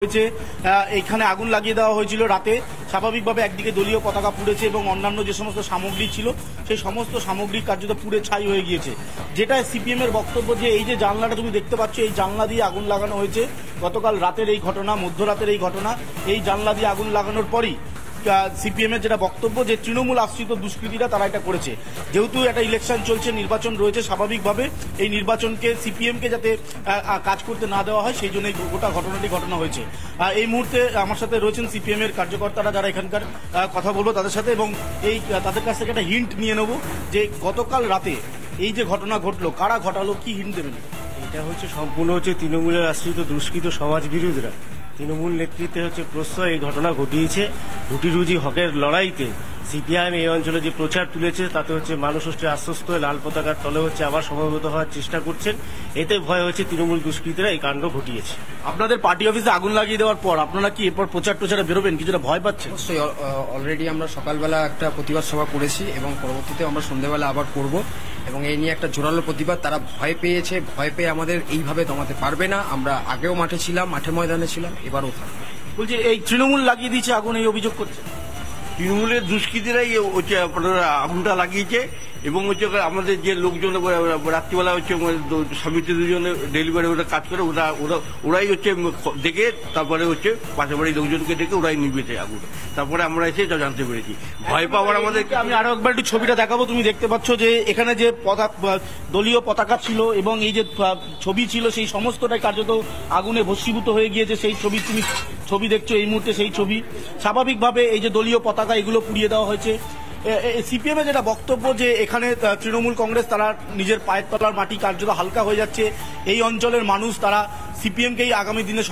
হয়েছে এখানে আগুন লাগিয়ে দেওয়া হয়েছিল রাতে। স্বাভাবিকভাবে একদিকে দলীয় পতাকা পুড়েছে এবং অন্যান্য যে সমস্ত সামগ্রী ছিল সেই সমস্ত সামগ্রী কার্যত পুড়ে ছাই হয়ে গিয়েছে। যেটা সিপিএম এর বক্তব্য যে এই যে জানলাটা তুমি দেখতে পাচ্ছ, এই জানলা দিয়ে আগুন লাগানো হয়েছে। গতকাল রাতের এই ঘটনা, মধ্যরাতের এই ঘটনা, এই জানলা দিয়ে আগুন লাগানোর পরই সিপিএম এর যেটা বক্তব্য যে তৃণমূল আশ্রিত দুষ্কৃতীরা তারা এটা করেছে। যেহেতু একটা ইলেকশন চলছে, নির্বাচন রয়েছে, স্বাভাবিকভাবে এই নির্বাচনকে সিপিএম কে যাতে কাজ করতে না দেওয়া হয় সেই জন্য গোটা ঘটনা হয়েছে। এই মুহূর্তে আমার সাথে রয়েছেন সিপিএম এর কার্যকর্তারা, যারা এখানকার কথা বলবো তাদের সাথে এবং এই তাদের কাছ থেকে একটা হিন্ট নিয়ে নেব যে গতকাল রাতে এই যে ঘটনা ঘটলো, কারা ঘটালো, কি হিন্ট দেবেন? এটা সম্পূর্ণ তৃণমূলের আশ্রিত দুষ্কৃত সমাজ বিরোধীরা। তৃণমূল নেতৃত্বে প্রশ্রয় এই ঘটনা ঘটিয়েছে। রুটি রুজি হকের লড়াইতে সিপিআইএম এই অঞ্চলে যে প্রচার তুলেছে তাতে মানুষ আশ্বস্ত হয়ে লাল পতাকার তলে আবার সমবেত হওয়ার চেষ্টা করছেন। এতে ভয় তৃণমূল দুষ্কৃতীরা এই কাণ্ড ঘটিয়েছে। আপনাদের পার্টি অফিসে আগুন লাগিয়ে দেওয়ার পর আপনারা কি এরপর প্রচার টোচারে বেরোবেন? কিছুটা ভয় পাচ্ছেন? অবশ্যই, অলরেডি আমরা সকালবেলা একটা প্রতিবাদ সভা করেছি এবং পরবর্তীতে আমরা সন্ধ্যাবেলা আবার করব এবং এই নিয়ে একটা জোরালো প্রতিবাদ। তারা ভয় পেয়েছে, ভয় পেয়ে আমাদের এইভাবে দমাতে পারবে না। আমরা আগেও মাঠে ছিলাম, মাঠে ময়দানে ছিলাম, এবারও থাকবো। বলছি এই তৃণমূল লাগিয়ে দিয়েছে আগুন, এই অভিযোগ করছে। তৃণমূলের দুষ্কৃতীরাই আগুনটা লাগিয়েছে এবং আমাদের যে লোকজন রাত্রিবেলা স্বামীতে দুজনে ডেলিভারি কাজ করে ওরাই ডেকে তারপরে পাশাপাশি লোকজনকে ডেকে ওরাই নিবেছে আগুন। তারপরে আমরা এসে জানতে পেরেছি। ভয় পাওয়ার আমাদেরকে আমি আরো একবার একটু ছবিটা দেখাবো। তুমি দেখতে পাচ্ছ যে এখানে যে দলীয় পতাকা ছিল এবং এই যে ছবি ছিল সেই সমস্তটাই কার্যত আগুনে ভস্মীভূত হয়ে গিয়েছে। সেই তুমি ছবি দেখছো এই মুহূর্তে, সেই ছবি। স্বাভাবিকভাবে এই যে দলীয় পতাকা এগুলো পুড়িয়ে দেওয়া হয়েছে। সিপিএম এর যেটা বক্তব্য যে এখানে তৃণমূল কংগ্রেস তারা নিজের পায়ের তলার মাটি কার্যত হালকা হয়ে যাচ্ছে। এই অঞ্চলের মানুষ তারা সিপিএম কেই আগামী দিনে